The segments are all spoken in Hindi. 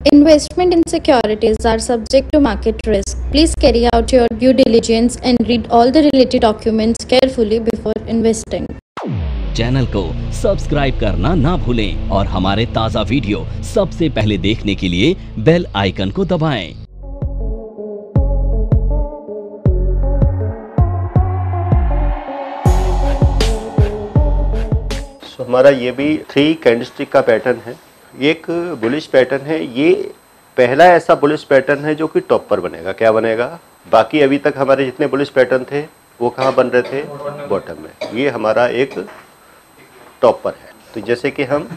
Investment in securities are subject to market risk. Please carry out your due diligence and read all the related documents carefully before investing. Channel को सब्सक्राइब करना ना भूलें और हमारे ताज़ा वीडियो सबसे पहले देखने के लिए बेल आइकन को दबाएं। हमारा ये भी 3 कैंडलस्टिक का पैटर्न है, एक बुलिश पैटर्न है। ये पहला ऐसा बुलिश पैटर्न है जो कि टॉप पर बनेगा। क्या बनेगा? बाकी अभी तक हमारे जितने बुलिश पैटर्न थे वो कहाँ बन रहे थे? बॉटम में। ये हमारा एक टॉप पर है। तो जैसे कि हम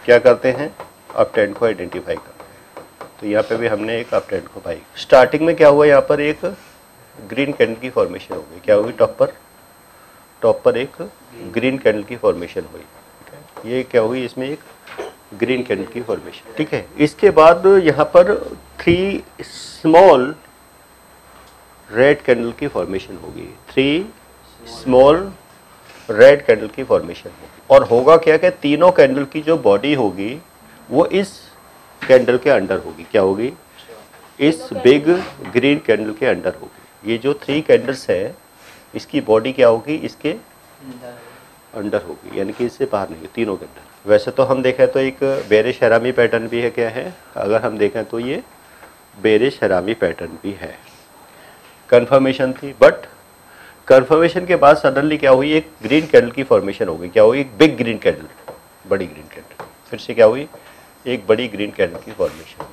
क्या करते हैं, अप ट्रेंड को आइडेंटिफाई करते हैं। तो यहाँ पे भी हमने एक अप ट्रेंड को भाई स्टार्टिंग में क्या हुआ, यहाँ पर एक ग्रीन कैंडल की फॉर्मेशन हो गई। क्या होगी? टॉप पर एक ग्रीन कैंडल की फॉर्मेशन हुई। ये क्या हुई? इसमें एक ग्रीन कैंडल की फॉर्मेशन। ठीक है। इसके बाद यहाँ पर 3 स्मॉल रेड कैंडल की फॉर्मेशन होगी। 3 स्मॉल रेड कैंडल की फॉर्मेशन होगी। और होगा क्या कि तीनों कैंडल की जो बॉडी होगी वो इस कैंडल के अंडर होगी। क्या होगी? इस बिग ग्रीन कैंडल के अंडर होगी। ये जो 3 कैंडल्स है इसकी बॉडी क्या होगी? इसके अंडर होगी, यानी कि इससे बाहर नहीं, तीनों के अंदर। वैसे तो हम देखें तो एक बेरिश हरामी पैटर्न भी है। क्या है? अगर हम देखें तो ये बेरिश हरामी पैटर्न भी है। कंफर्मेशन थी, बट कंफर्मेशन के बाद सडनली क्या हुई? एक ग्रीन कैंडल की फॉर्मेशन हो गई। क्या हुई? एक बिग ग्रीन कैंडल, बड़ी ग्रीन कैंडल। फिर से क्या हुई? एक बड़ी ग्रीन कैंडल की फॉर्मेशन,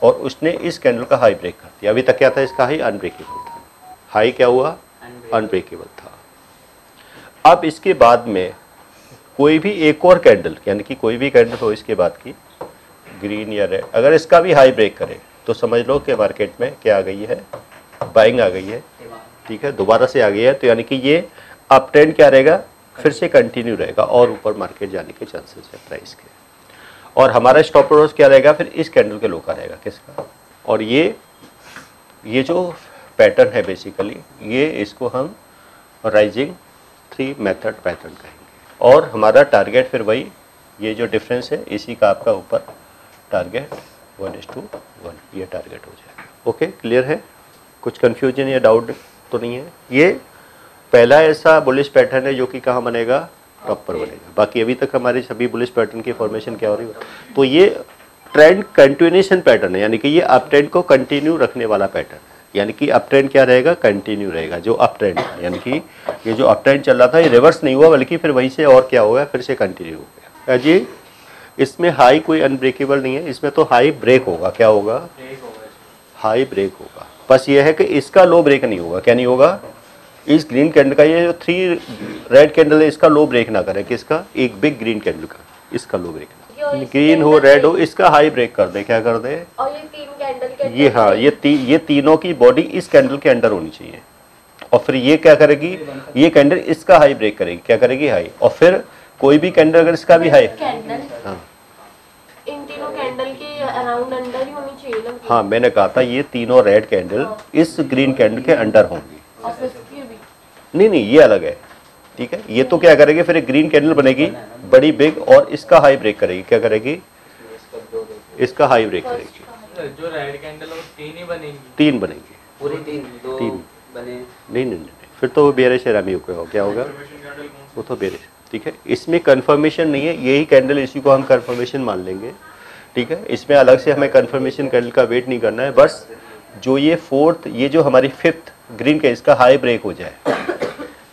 और उसने इस कैंडल का हाई ब्रेक कर दिया। अभी तक क्या था? इसका हाई अनब्रेकेबल था। हाई क्या हुआ? अनब्रेकेबल था। अब इसके बाद में कोई भी एक और कैंडल, यानी कि कोई भी कैंडल हो इसके बाद की, ग्रीन या रेड, अगर इसका भी हाई ब्रेक करे तो समझ लो कि मार्केट में क्या आ गई है? बाइंग आ गई है। ठीक है, दोबारा से आ गई है। तो यानी कि ये अप ट्रेंड क्या रहेगा? फिर से कंटिन्यू रहेगा और ऊपर मार्केट जाने के चांसेस है प्राइस के। और हमारा स्टॉप लॉस क्या रहेगा? फिर इस कैंडल के लो का रहेगा। किसका? और ये जो पैटर्न है बेसिकली, ये इसको हम राइजिंग 3 मेथड पैटर्न कहेंगे। और हमारा टारगेट फिर वही, ये जो डिफरेंस है इसी का आपका ऊपर टारगेट 1:1 ये टारगेट हो जाएगा। ओके, क्लियर है? कुछ कंफ्यूजन या डाउट तो नहीं है? ये पहला ऐसा बुलिश पैटर्न है जो कि कहाँ बनेगा? टॉप पर बनेगा। बाकी अभी तक हमारे सभी बुलिश पैटर्न की फॉर्मेशन क्या हो रही है? तो ये ट्रेंड कंटिन्यूएशन पैटर्न है, यानी कि ये अप ट्रेंड को कंटिन्यू रखने वाला पैटर्न है। यानी कि अप ट्रेंड क्या रहेगा? कंटिन्यू रहेगा। जो अप ट्रेंड है, यानी कि ये जो अप ट्रेंड चल रहा था ये रिवर्स नहीं हुआ, बल्कि फिर वहीं से और क्या हो गया? फिर से कंटिन्यू हो गया जी। इसमें हाई कोई अनब्रेकेबल नहीं है, इसमें तो हाई ब्रेक होगा। क्या होगा? हाई ब्रेक होगा। बस ये है कि इसका लो ब्रेक नहीं होगा। क्या नहीं होगा? इस ग्रीन कैंडल का, ये जो 3 रेड कैंडल है इसका लो ब्रेक ना करे। किसका? एक बिग ग्रीन कैंडल का, इसका लो ब्रेक ना, ग्रीन हो रेड हो, इसका हाई ब्रेक कर दे। क्या कर दे? और ये 3 कैंडल के, ये हाँ, ये तीनों की बॉडी इस कैंडल के अंडर होनी चाहिए। और फिर ये क्या करेगी? ये कैंडल इसका हाई ब्रेक करेगी। क्या करेगी? हाई। और फिर कोई भी कैंडल अगर इसका भी हाई, हाँ, इन तीनों कैंडल के अराउंड अंडर ही होनी चाहिए ना? हाँ, मैंने कहा था ये तीनों रेड कैंडल इस ग्रीन कैंडल के अंडर होंगी। नहीं, ये अलग है। ठीक है, ये तो क्या करेगी? फिर एक ग्रीन कैंडल बनेगी बड़ी बिग, और इसका हाई ब्रेक करेगी। क्या करेगी? इसका हाई ब्रेक करेगी। जो रेड कैंडल है 3 ही बनेंगी? 3 बनेंगी। पूरी 3 बने? नहीं, फिर तो बेरिश हरामी हो क्या होगा? वो तो बेरिश। ठीक है, इसमें कंफर्मेशन नहीं है, यही कैंडल, इसी को हम कंफर्मेशन मान लेंगे। ठीक है, इसमें अलग से हमें कंफर्मेशन कैंडल का वेट नहीं करना है। बस जो ये 4th, ये जो हमारी 5th ग्रीन का, इसका हाई ब्रेक हो जाए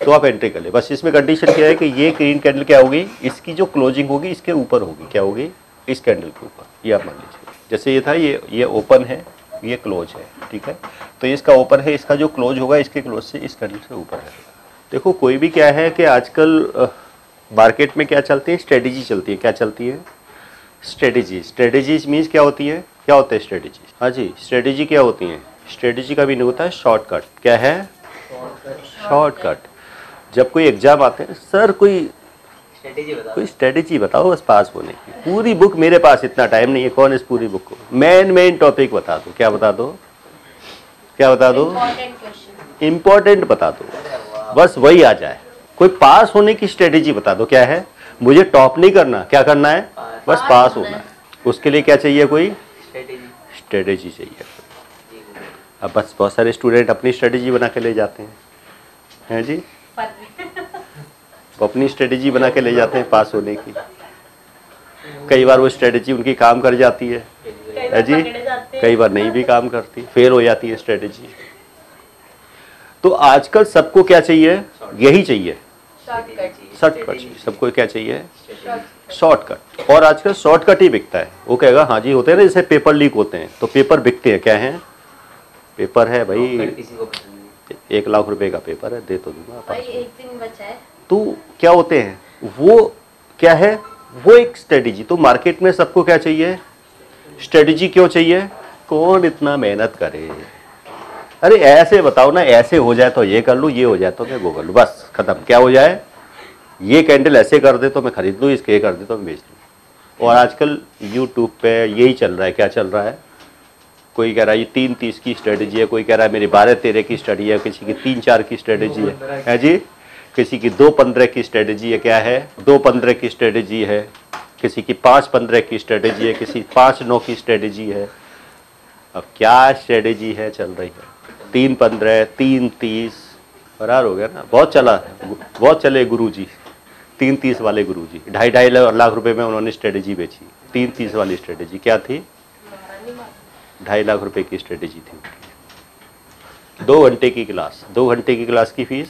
तो आप एंट्री कर ले। बस इसमें कंडीशन क्या है कि ये ग्रीन कैंडल क्या होगी? इसकी जो क्लोजिंग होगी इसके ऊपर होगी। क्या होगी? इस कैंडल के ऊपर। ये आप मान लीजिए, जैसे ये था, ये ओपन है, ये क्लोज है। ठीक है, तो इसका ओपन है, इसका जो क्लोज होगा इसके क्लोज से इस कैंडल से ऊपर रहेगा। देखो, कोई भी क्या है कि आजकल मार्केट में क्या चलती है? स्ट्रेटेजी चलती है। क्या चलती है? स्ट्रेटेजीज मीन्स क्या होती है? क्या होता है स्ट्रेटेजी? हाँ जी, स्ट्रेटेजी क्या होती है? स्ट्रेटेजी का भी नहीं होता है शॉर्टकट। क्या है? शॉर्टकट। जब कोई एग्जाम आते हैं, सर कोई स्ट्रेटेजी बताओ बस पास होने की। पूरी बुक मेरे पास इतना टाइम नहीं है, कौन इस पूरी बुक को? मेन टॉपिक बता दो। क्या बता दो? क्या बता दो? इंपॉर्टेंट बता दो, बस वही आ जाए। कोई पास होने की स्ट्रेटेजी बता दो। क्या है? मुझे टॉप नहीं करना, क्या करना है? बस पास होना है। उसके लिए क्या चाहिए? कोई स्ट्रेटेजी चाहिए। अब बस बहुत सारे स्टूडेंट अपनी स्ट्रेटेजी बना के ले जाते हैं जी, वो अपनी स्ट्रेटेजी बना के ले जाते हैं पास होने की। कई बार वो स्ट्रेटेजी उनकी काम कर जाती है जी, कई बार नहीं भी काम करती, फेल हो जाती है स्ट्रेटेजी। तो आजकल सबको क्या चाहिए? यही चाहिए, शॉर्टकट चाहिए। सबको क्या चाहिए? शॉर्टकट। और आजकल शॉर्टकट ही बिकता है। वो कहेगा हाँ जी, होते हैं ना जैसे पेपर लीक होते हैं, तो पेपर बिकते हैं। क्या है? पेपर है भाई, 1 लाख रुपए का पेपर है, दे तो दूंगा भाई, एक दिन बचा है। तो क्या होते हैं वो, क्या है वो? एक स्ट्रेटेजी। तो मार्केट में सबको क्या चाहिए? स्ट्रेटेजी। क्यों चाहिए? कौन इतना मेहनत करे? अरे ऐसे बताओ ना, ऐसे हो जाए तो ये कर लूँ, ये हो जाए तो मैं वो कर लूँ, बस खत्म। क्या हो जाए? ये कैंडल ऐसे कर दे तो मैं खरीद लूँ, इसके कर दे तो मैं बेच लूँ। और आजकल यूट्यूब पे यही चल रहा है। क्या चल रहा है? कोई कह रहा है ये 3-30 की स्ट्रेटेजी है, कोई कह रहा है मेरी 12-13 की स्ट्रेटेजी है, किसी की 3-4 की स्ट्रेटेजी है जी, किसी की 2-15 की स्ट्रेटेजी है। क्या है? 2-15 की स्ट्रेटेजी है, किसी की 5-15 की स्ट्रेटेजी है, किसी 5-9 की स्ट्रेटेजी है। अब क्या स्ट्रेटेजी है चल रही है? 3-15, 3-30 फरार हो गया ना। बहुत चला, बहुत चले गुरुजी, 3-30 वाले गुरुजी। 2.5 लाख रुपए में उन्होंने स्ट्रेटेजी बेची। 3-30 वाली स्ट्रेटेजी क्या थी? 2.5 लाख रुपए की स्ट्रेटेजी थी। 2 घंटे की क्लास, 2 घंटे की क्लास की फीस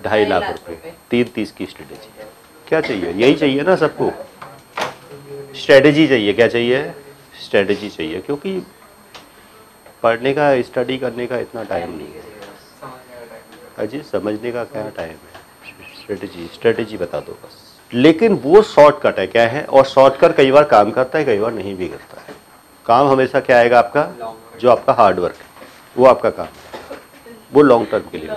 2.5 लाख रुपए। 3-30 की स्ट्रेटेजी। क्या चाहिए? यही चाहिए ना सबको, स्ट्रेटेजी चाहिए। क्या चाहिए? स्ट्रेटेजी चाहिए। क्योंकि पढ़ने का, स्टडी करने का इतना टाइम नहीं है अजी, समझने का क्या टाइम है? स्ट्रेटेजी बता दो बस। लेकिन वो शॉर्टकट है। क्या है? और शॉर्टकट कई बार काम करता है, कई बार नहीं भी करता है। काम हमेशा क्या आएगा आपका? जो आपका हार्ड वर्क है वो आपका काम है, वो लॉन्ग टर्म के लिए।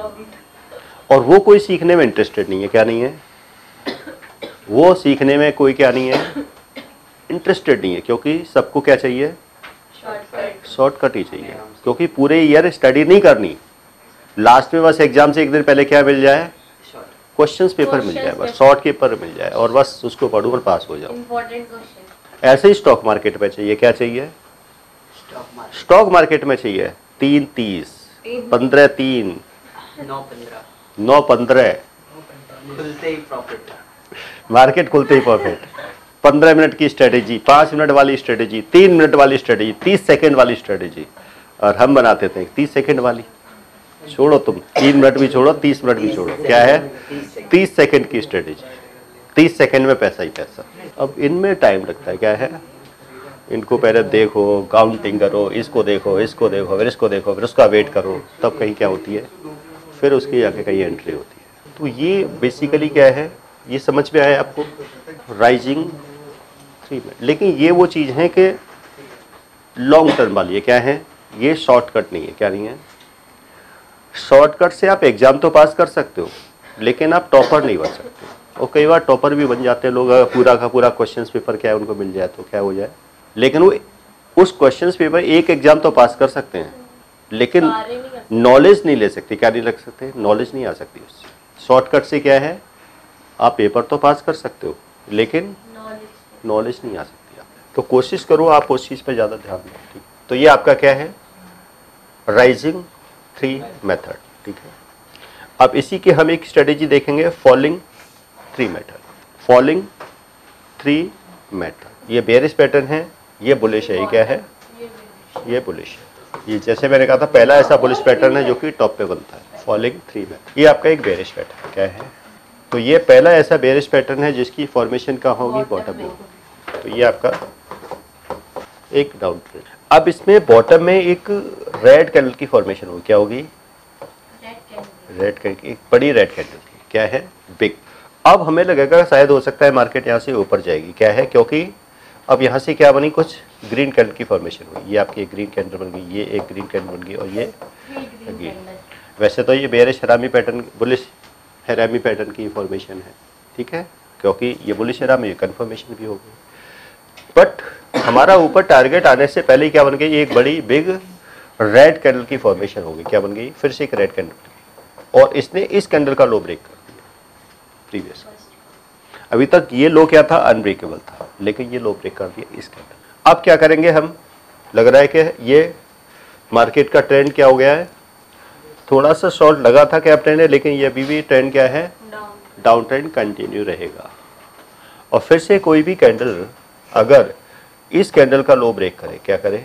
और वो कोई सीखने में इंटरेस्टेड नहीं है। क्या नहीं है? वो सीखने में कोई क्या नहीं है? इंटरेस्टेड नहीं है। क्योंकि सबको क्या चाहिए? शॉर्टकट ही चाहिए। क्योंकि पूरे ईयर स्टडी नहीं करनी, लास्ट में बस एग्जाम से एक दिन पहले क्या मिल जाए? क्वेश्चंस पेपर मिल जाए, बस शॉर्ट पेपर मिल जाए और बस उसको पढ़ो और पास हो जाओ। ऐसे ही स्टॉक मार्केट में चाहिए। क्या चाहिए? स्टॉक मार्केट में चाहिए 3-30, 15-3, 9-15, खुलते ही प्रॉफिट, मार्केट खुलते ही प्रॉफिट। 15 मिनट की स्ट्रेटेजी, 5 मिनट वाली स्ट्रेटेजी, 3 मिनट वाली स्ट्रेटेजी, 30 सेकंड वाली स्ट्रेटेजी। और हम बनाते थे 30 सेकंड वाली। छोड़ो तुम, 3 मिनट भी छोड़ो, 30 मिनट भी छोड़ो। क्या है? 30 सेकंड की स्ट्रेटेजी। 30 सेकंड में पैसा ही पैसा। अब इनमें टाइम लगता है। क्या है? इनको पहले देखो, काउंटिंग करो, इसको देखो, इसको देखो, फिर इसको देखो, फिर उसका वेट करो, तब कहीं क्या होती है, फिर उसकी जाके कहीं एंट्री होती है। तो ये बेसिकली क्या है, ये समझ में आया आपको? Rising 3 minute. लेकिन ये वो चीज़ है कि लॉन्ग टर्म वाली है। क्या है? ये शॉर्टकट नहीं है। क्या नहीं है? शॉर्टकट से आप एग्जाम तो पास कर सकते हो, लेकिन आप टॉपर नहीं बन सकते। और कई बार टॉपर भी बन जाते हैं लोग, पूरा का पूरा क्वेश्चंस पेपर क्या है उनको मिल जाए तो क्या हो जाए। लेकिन वो उस क्वेश्चंस पेपर एक एग्जाम तो पास कर सकते हैं, लेकिन नॉलेज नहीं ले सकते। क्या नहीं लग सकते? नॉलेज नहीं आ सकती उससे। शॉर्टकट से क्या है, आप पेपर तो पास कर सकते हो, लेकिन नॉलेज नहीं आ सकती आप। तो कोशिश करो आप उस चीज़ पर ज़्यादा ध्यान दो। ठीक, तो ये आपका क्या है? Rising 3 method. ठीक है। अब इसी के हम एक स्ट्रेटेजी देखेंगे, फॉलिंग 3 मेथड। Falling 3 method. ये बेयरिश पैटर्न है, ये बुलिश है। ये क्या है? ये बुलिश है। ये जैसे मैंने कहा था, पहला ऐसा बुलिश पैटर्न है जो कि टॉप पे बनता है। Falling 3 method. ये आपका एक बेयरिश पैटर्न क्या है? तो ये पहला ऐसा बेयरिश पैटर्न है जिसकी फॉर्मेशन कहाँ होगी? बॉटम में। तो ये आपका एक डाउन ट्रेंड। अब इसमें बॉटम में एक रेड कैंडल की फॉर्मेशन होगी। क्या होगी? रेड कैंडल की, एक बड़ी रेड कैंडल की। क्या है? बिग। अब हमें लगेगा शायद हो सकता है मार्केट यहाँ से ऊपर जाएगी। क्या है? क्योंकि अब यहाँ से क्या बनी? कुछ ग्रीन कैंडल की फॉर्मेशन हुई। ये आपकी एक ग्रीन कैंडल बन गई, ये एक ग्रीन कैंडल बन गई और ये ग्रीन। वैसे तो ये बेयरिश हरामी पैटर्न, बुलिश हरामी पैटर्न की फॉर्मेशन है। ठीक है, क्योंकि ये बुलिश हरामी कन्फर्मेशन भी हो गई। बट हमारा ऊपर टारगेट आने से पहले ही क्या बन गई? एक बड़ी बिग रेड कैंडल की फॉर्मेशन हो गई। क्या बन गई? फिर से एक रेड कैंडल, और इसने इस कैंडल का लो ब्रेक कर दिया प्रीवियस। अभी तक ये लो क्या था? अनब्रेकेबल था, लेकिन ये लो ब्रेक कर दिया इस कैंडल। अब क्या करेंगे हम? लग रहा है कि ये मार्केट का ट्रेंड क्या हो गया है, थोड़ा सा शॉर्ट लगा था कि अप ट्रेंड है, लेकिन ये अभी भी ट्रेंड क्या है, डाउन ट्रेंड कंटिन्यू रहेगा। और फिर से कोई भी कैंडल अगर इस कैंडल का लो ब्रेक करे, क्या करे,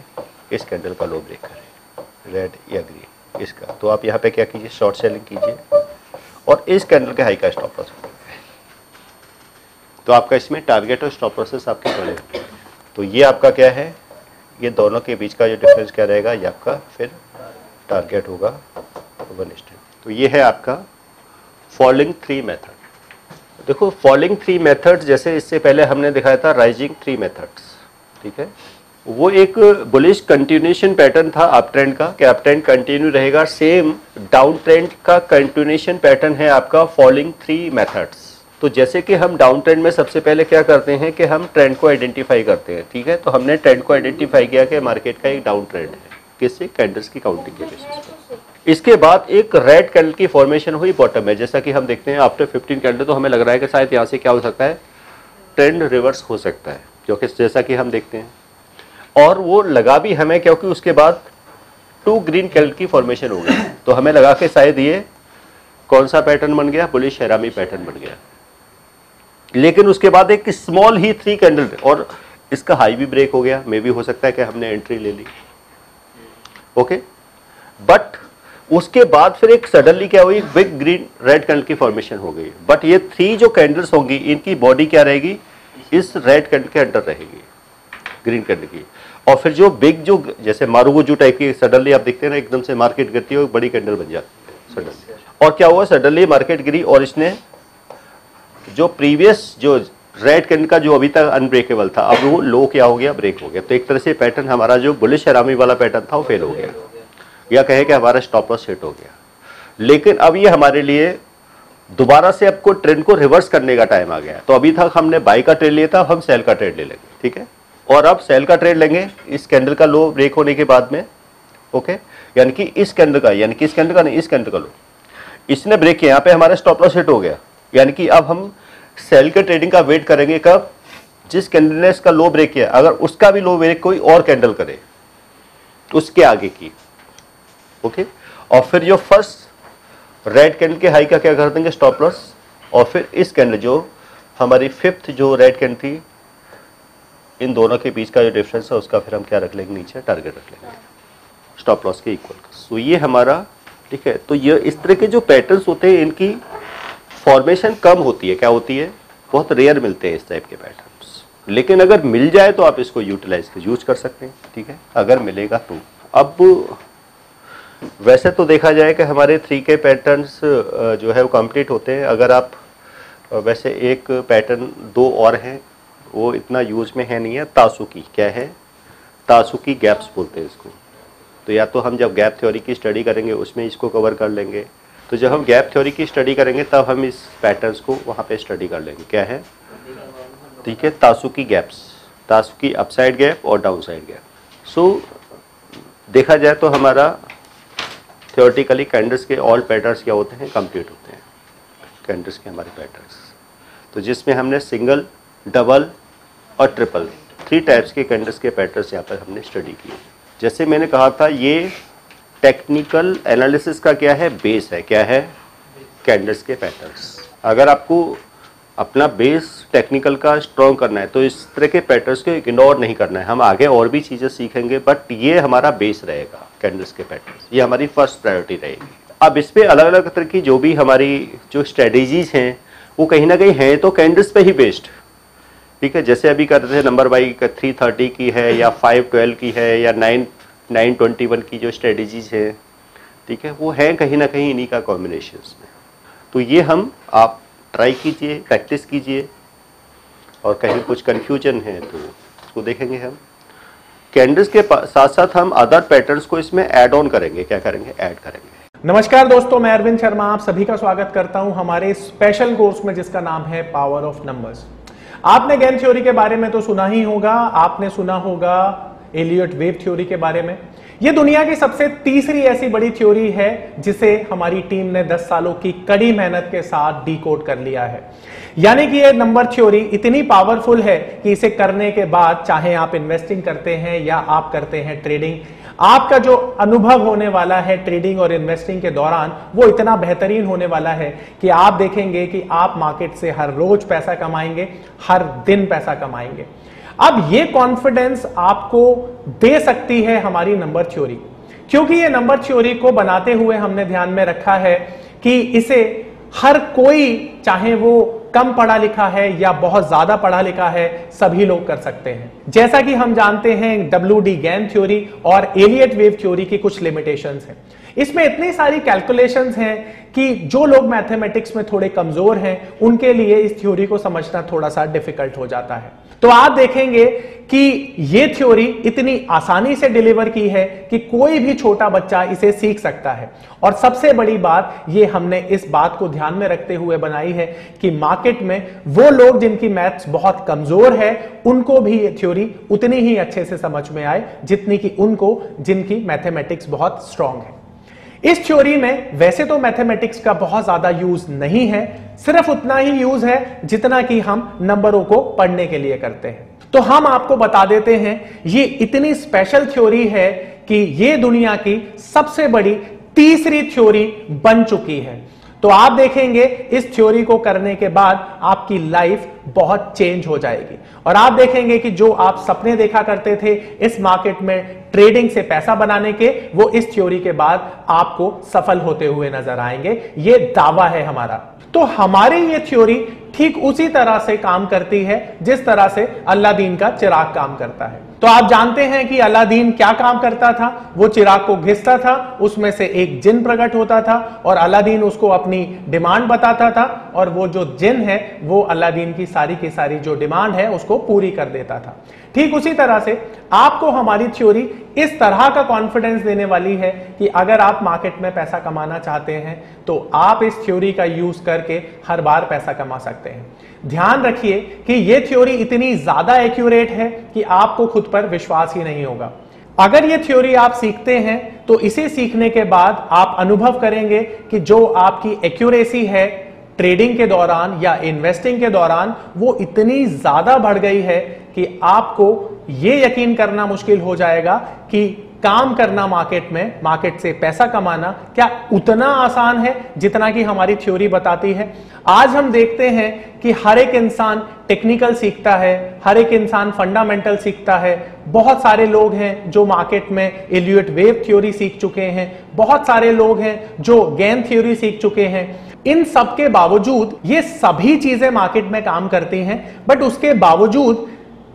इस कैंडल का लो ब्रेक करे, रेड या ग्रीन इसका, तो आप यहाँ पे क्या कीजिए, शॉर्ट सेलिंग कीजिए और इस कैंडल के हाई का स्टॉप लॉस, तो आपका इसमें टारगेट और स्टॉप लॉसेस आपके बड़े। तो ये आपका क्या है, ये दोनों के बीच का जो डिफरेंस क्या रहेगा, ये आपका फिर टारगेट होगा 1 स्टैंड। तो ये है आपका फॉलिंग 3 मेथड। देखो फॉलिंग 3 मेथड जैसे इससे पहले हमने दिखाया था राइजिंग 3 मेथड्स, ठीक है, वो एक बुलिश कंटिन्यूएशन पैटर्न था अप ट्रेंड का, कि अप ट्रेंड कंटिन्यू रहेगा। सेम डाउन ट्रेंड का कंटिन्यूएशन पैटर्न है आपका फॉलिंग 3 मेथड्स। तो जैसे कि हम डाउन ट्रेंड में सबसे पहले क्या करते हैं कि हम ट्रेंड को आइडेंटिफाई करते हैं, ठीक है, तो हमने ट्रेंड को आइडेंटिफाई किया कि मार्केट का एक डाउन ट्रेंड है, किससे, कैंडल्स की काउंटिंग के बेसिस पर। इसके बाद एक रेड कैंडल की फॉर्मेशन हुई बॉटम में, जैसा कि हम देखते हैं आफ्टर 15 कैंडल, तो हमें लग रहा है कि शायद यहाँ से क्या हो सकता है, ट्रेंड रिवर्स हो सकता है, क्योंकि जैसा कि हम देखते हैं, और वो लगा भी हमें, क्योंकि उसके बाद 2 ग्रीन कैंडल की फॉर्मेशन हो गई, तो हमें लगा कि शायद ये कौन सा पैटर्न बन गया, बुलिश हैरामी पैटर्न बन गया। लेकिन उसके बाद एक स्मॉल ही 3 कैंडल और इसका हाई भी ब्रेक हो गया, मे भी हो सकता है कि हमने एंट्री ले ली, ओके। बट उसके बाद फिर एक सडनली क्या हुई, बिग ग्रीन रेड कैंडल की फॉर्मेशन हो गई। बट ये 3 जो कैंडल्स होंगी इनकी बॉडी क्या रहेगी, इस रेड कैंडल के अंडर रहेगी, ग्रीन कैंडल की। और फिर जो बिग जो जैसे मारुगुजू टाइप की सडनली आप देखते हैं ना, एकदम से मार्केट गिरती है, बड़ी कैंडल बन जाती है सडनली। और क्या हुआ, सडनली मार्केट गिरी और इसने जो प्रीवियस जो रेड कैंडल का जो अभी तक अनब्रेकेबल था, अब वो लो क्या हो गया, ब्रेक हो गया। तो एक तरह से पैटर्न हमारा जो बुलिश हैरामी वाला पैटर्न था वो फेल हो गया, या कहे कि हमारा स्टॉप लॉस हिट हो गया। लेकिन अब ये हमारे लिए दोबारा से आपको ट्रेंड को रिवर्स करने का टाइम आ गया। तो अभी तक हमने बाई का ट्रेड लिया था, अब हम सेल का ट्रेड ले लेंगे, ठीक है। और अब सेल का ट्रेड लेंगे इस कैंडल का लो ब्रेक होने के बाद में, ओके, यानी कि इस कैंडल का, यानी कि इस कैंडल का नहीं, इस कैंडल का लो इसने ब्रेक किया, यहाँ पे हमारा स्टॉप लॉस हिट हो गया। यानी कि अब हम सेल के ट्रेडिंग का वेट करेंगे कब, जिस कैंडल ने इसका लो ब्रेक किया, अगर उसका भी लो ब्रेक कोई और कैंडल करे उसके आगे की, ओके। और फिर जो फर्स्ट रेड कैंडल के हाई का क्या कर देंगे, स्टॉप लॉस। और फिर इस कैंडल जो हमारी 5th जो रेड कैंडल थी, इन दोनों के बीच का जो डिफरेंस है उसका फिर हम क्या रख लेंगे, नीचे टारगेट रख लेंगे स्टॉप लॉस के इक्वल। सो ये हमारा, ठीक है। तो ये इस तरह के जो पैटर्न्स होते हैं इनकी फॉर्मेशन कम होती है, क्या होती है, बहुत रेयर मिलते हैं इस टाइप के पैटर्न्स। लेकिन अगर मिल जाए तो आप इसको यूज कर सकते हैं, ठीक है, अगर मिलेगा तो। अब वैसे तो देखा जाए कि हमारे 3 के पैटर्न्स जो है वो कंप्लीट होते हैं। अगर आप वैसे एक पैटर्न 2 और हैं, वो इतना यूज में है नहीं है, तासुकी, क्या है, तासुकी गैप्स बोलते हैं इसको। तो या तो हम जब गैप थ्योरी की स्टडी करेंगे उसमें इसको कवर कर लेंगे, तो जब हम गैप थ्योरी की स्टडी करेंगे तब हम इस पैटर्न्स को वहाँ पे स्टडी कर लेंगे, क्या है, ठीक है, तासुकी गैप्स, तासुकी अपसाइड गैप और डाउन साइड गैप। सो देखा जाए तो हमारा थ्योरेटिकली कैंडल्स के ऑल पैटर्न्स क्या होते हैं, कंप्लीट होते हैं कैंडल्स के हमारे पैटर्न्स। तो जिसमें हमने सिंगल, डबल और ट्रिपल 3 टाइप्स के कैंडल्स के पैटर्न्स यहाँ पर हमने स्टडी किए। जैसे मैंने कहा था ये टेक्निकल एनालिसिस का क्या है, बेस है, क्या है, कैंडल्स के पैटर्न्स। अगर आपको अपना बेस टेक्निकल का स्ट्रॉन्ग करना है तो इस तरह के पैटर्न्स को इग्नोर नहीं करना है। हम आगे और भी चीज़ें सीखेंगे, बट ये हमारा बेस रहेगा कैंडल्स के पैटर्न्स, ये हमारी फर्स्ट प्रायोरिटी रहेगी। अब इस पे अलग अलग तरह की जो भी हमारी जो स्ट्रेटेजीज हैं वो कहीं ना कहीं हैं तो कैंडल्स पे ही बेस्ड, ठीक है। जैसे अभी कर रहे थे नंबर बाई 330 की है या 512 की है या 921 की जो स्ट्रेटेजीज है, ठीक है, वो हैं कहीं ना कहीं इन्हीं का कॉम्बिनेशंस में। तो ये हम आप ट्राई कीजिए, प्रैक्टिस कीजिए, और कहीं कुछ कन्फ्यूजन है तो उसको देखेंगे हम। कैंडल्स के साथ साथ हम अदर पैटर्न्स को इसमें ऐड ऑन करेंगे, क्या करेंगे, ऐड करेंगे। नमस्कार दोस्तों, मैं अरविंद शर्मा आप सभी का स्वागत करता हूं हमारे स्पेशल कोर्स में जिसका नाम है पावर ऑफ नंबर्स। आपने गेम थ्योरी के बारे में तो सुना ही होगा, आपने सुना होगा एलियट वेव थ्योरी के बारे में। यह दुनिया की सबसे तीसरी ऐसी बड़ी थ्योरी है जिसे हमारी टीम ने 10 सालों की कड़ी मेहनत के साथ डिकोड कर लिया है। यानी कि यह नंबर थ्योरी इतनी पावरफुल है कि इसे करने के बाद चाहे आप इन्वेस्टिंग करते हैं या आप करते हैं ट्रेडिंग, आपका जो अनुभव होने वाला है ट्रेडिंग और इन्वेस्टिंग के दौरान वो इतना बेहतरीन होने वाला है कि आप देखेंगे कि आप मार्केट से हर रोज पैसा कमाएंगे, हर दिन पैसा कमाएंगे। अब ये कॉन्फिडेंस आपको दे सकती है हमारी नंबर थ्योरी, क्योंकि ये नंबर थ्योरी को बनाते हुए हमने ध्यान में रखा है कि इसे हर कोई, चाहे वो कम पढ़ा लिखा है या बहुत ज्यादा पढ़ा लिखा है, सभी लोग कर सकते हैं। जैसा कि हम जानते हैं WD गैन थ्योरी और एलियट वेव थ्योरी की कुछ लिमिटेशंस हैं। इसमें इतनी सारी कैलकुलेशंस हैं कि जो लोग मैथमेटिक्स में थोड़े कमजोर हैं उनके लिए इस थ्योरी को समझना थोड़ा सा डिफिकल्ट हो जाता है। तो आप देखेंगे कि ये थ्योरी इतनी आसानी से डिलीवर की है कि कोई भी छोटा बच्चा इसे सीख सकता है। और सबसे बड़ी बात ये हमने इस बात को ध्यान में रखते हुए बनाई है कि मार्केट में वो लोग जिनकी मैथ्स बहुत कमजोर है उनको भी ये थ्योरी उतनी ही अच्छे से समझ में आए जितनी कि उनको जिनकी मैथमेटिक्स बहुत स्ट्रांग है। इस थ्योरी में वैसे तो मैथमेटिक्स का बहुत ज्यादा यूज नहीं है, सिर्फ उतना ही यूज है जितना कि हम नंबरों को पढ़ने के लिए करते हैं। तो हम आपको बता देते हैं ये इतनी स्पेशल थ्योरी है कि ये दुनिया की सबसे बड़ी तीसरी थ्योरी बन चुकी है। तो आप देखेंगे इस थ्योरी को करने के बाद आपकी लाइफ बहुत चेंज हो जाएगी और आप देखेंगे कि जो आप सपने देखा करते थे इस मार्केट में ट्रेडिंग से पैसा बनाने के, वो इस थ्योरी के बाद आपको सफल होते हुए नजर आएंगे। ये दावा है हमारा। तो हमारी ये थ्योरी ठीक उसी तरह से काम करती है जिस तरह से अलादीन का चिराग काम करता है। तो आप जानते हैं कि अलादीन क्या काम करता था। वो चिराग को घिसता था, उसमें से एक जिन प्रकट होता था और अलादीन उसको अपनी डिमांड बताता था और वो जो जिन है वो अलादीन की सारी जो डिमांड है उसको पूरी कर देता था। ठीक उसी तरह से आपको हमारी थ्योरी इस तरह का कॉन्फिडेंस देने वाली है कि अगर आप मार्केट में पैसा कमाना चाहते हैं तो आप इस थ्योरी का यूज करके हर बार पैसा कमा सकते हैं। ध्यान रखिए कि यह थ्योरी इतनी ज्यादा एक्यूरेट है कि आपको खुद पर विश्वास ही नहीं होगा। अगर ये थ्योरी आप सीखते हैं तो इसे सीखने के बाद आप अनुभव करेंगे कि जो आपकी एक्यूरेसी है ट्रेडिंग के दौरान या इन्वेस्टिंग के दौरान वो इतनी ज्यादा बढ़ गई है कि आपको ये यकीन करना मुश्किल हो जाएगा कि काम करना मार्केट में, मार्केट से पैसा कमाना क्या उतना आसान है जितना कि हमारी थ्योरी बताती है। आज हम देखते हैं कि हर एक इंसान टेक्निकल सीखता है, हर एक इंसान फंडामेंटल सीखता है। बहुत सारे लोग हैं जो मार्केट में एलियट वेव थ्योरी सीख चुके हैं, बहुत सारे लोग हैं जो गैन थ्योरी सीख चुके हैं। इन सब के बावजूद ये सभी चीजें मार्केट में काम करती हैं, बट उसके बावजूद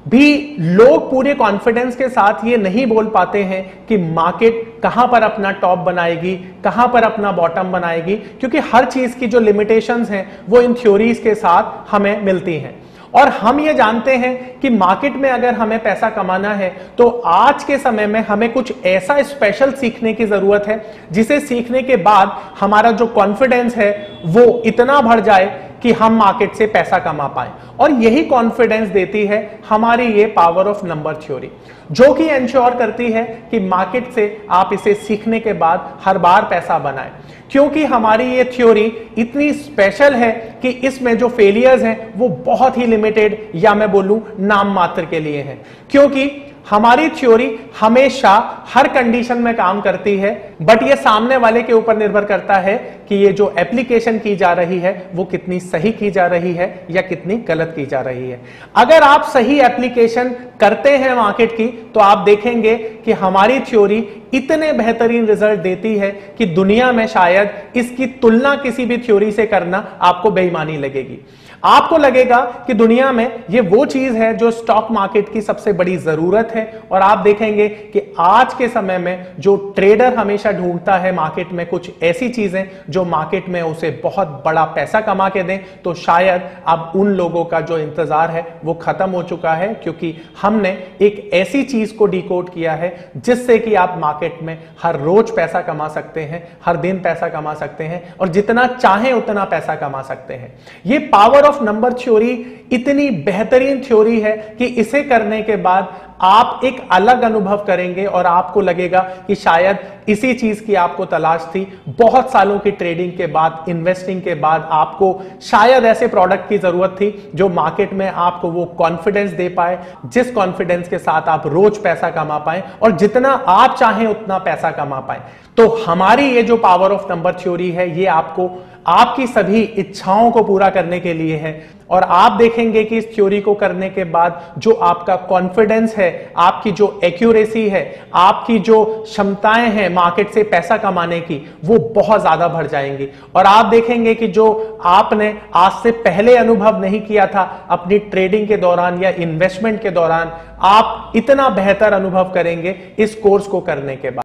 भी लोग पूरे कॉन्फिडेंस के साथ ये नहीं बोल पाते हैं कि मार्केट कहां पर अपना टॉप बनाएगी, कहां पर अपना बॉटम बनाएगी, क्योंकि हर चीज की जो लिमिटेशंस हैं वो इन थ्योरीज के साथ हमें मिलती हैं। और हम ये जानते हैं कि मार्केट में अगर हमें पैसा कमाना है तो आज के समय में हमें कुछ ऐसा स्पेशल सीखने की जरूरत है जिसे सीखने के बाद हमारा जो कॉन्फिडेंस है वो इतना बढ़ जाए कि हम मार्केट से पैसा कमा पाए। और यही कॉन्फिडेंस देती है हमारी ये पावर ऑफ नंबर थ्योरी, जो कि एंश्योर करती है कि मार्केट से आप इसे सीखने के बाद हर बार पैसा बनाएं। क्योंकि हमारी ये थ्योरी इतनी स्पेशल है कि इसमें जो फेलियर्स हैं वो बहुत ही लिमिटेड या मैं बोलूं नाम मात्र के लिए हैं। क्योंकि हमारी थ्योरी हमेशा हर कंडीशन में काम करती है, बट ये सामने वाले के ऊपर निर्भर करता है कि ये जो एप्लीकेशन की जा रही है वो कितनी सही की जा रही है या कितनी गलत की जा रही है। अगर आप सही एप्लीकेशन करते हैं मार्केट की तो आप देखेंगे कि हमारी थ्योरी इतने बेहतरीन रिजल्ट देती है कि दुनिया में शायद इसकी तुलना किसी भी थ्योरी से करना आपको बेईमानी लगेगी। आपको लगेगा कि दुनिया में ये वो चीज है जो स्टॉक मार्केट की सबसे बड़ी जरूरत है। और आप देखेंगे कि आज के समय में जो ट्रेडर हमेशा ढूंढता है मार्केट में कुछ ऐसी चीजें जो मार्केट में उसे बहुत बड़ा पैसा कमा के दें, तो शायद अब उन लोगों का जो इंतजार है वो खत्म हो चुका है, क्योंकि हमने एक ऐसी चीज को डिकोड किया है जिससे कि आप मार्केट में हर रोज पैसा कमा सकते हैं, हर दिन पैसा कमा सकते हैं और जितना चाहे उतना पैसा कमा सकते हैं। ये पावर ऑफ नंबर थ्योरी इतनी बेहतरीन थ्योरी है कि इसे करने के बाद आप एक अलग अनुभव करेंगे और आपको लगेगा कि शायद इसी चीज की आपको तलाश थी। बहुत सालों की ट्रेडिंग के बाद, इन्वेस्टिंग के बाद आपको शायद ऐसे प्रोडक्ट की जरूरत थी जो मार्केट में आपको वो कॉन्फिडेंस दे पाए, जिस कॉन्फिडेंस के साथ आप रोज पैसा कमा पाए और जितना आप चाहें उतना पैसा कमा पाए। तो हमारी ये जो पावर ऑफ नंबर थ्योरी है, ये आपको आपकी सभी इच्छाओं को पूरा करने के लिए है। और आप देखेंगे कि इस थ्योरी को करने के बाद जो आपका कॉन्फिडेंस है, आपकी जो एक्यूरेसी है, आपकी जो क्षमताएं हैं मार्केट से पैसा कमाने की, वो बहुत ज्यादा बढ़ जाएंगी। और आप देखेंगे कि जो आपने आज से पहले अनुभव नहीं किया था अपनी ट्रेडिंग के दौरान या इन्वेस्टमेंट के दौरान, आप इतना बेहतर अनुभव करेंगे इस कोर्स को करने के बाद।